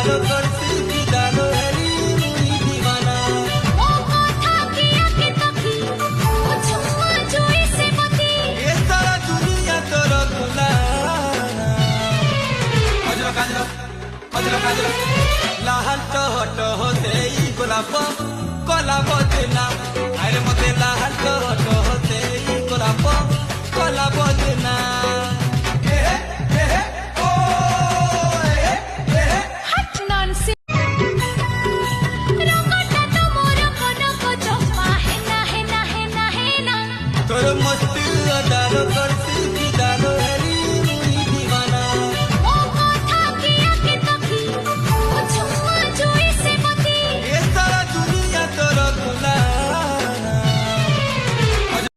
अदारो करती दीदारो हेरी मुई दीवाना ओ माथा किया के तकी ओ छुआ जोई से मती ये सारा दुनिया तोर गुलाना अजरा लाल टहट होतेई गोलाप कला बदना अरे मते लाल टहट होतेई गोलाप कला बदना हट नॉनसेंस रंगटा तो मोर कोन को चोपा है ना है ना है ना है ना तोर मस्ती अदारो करती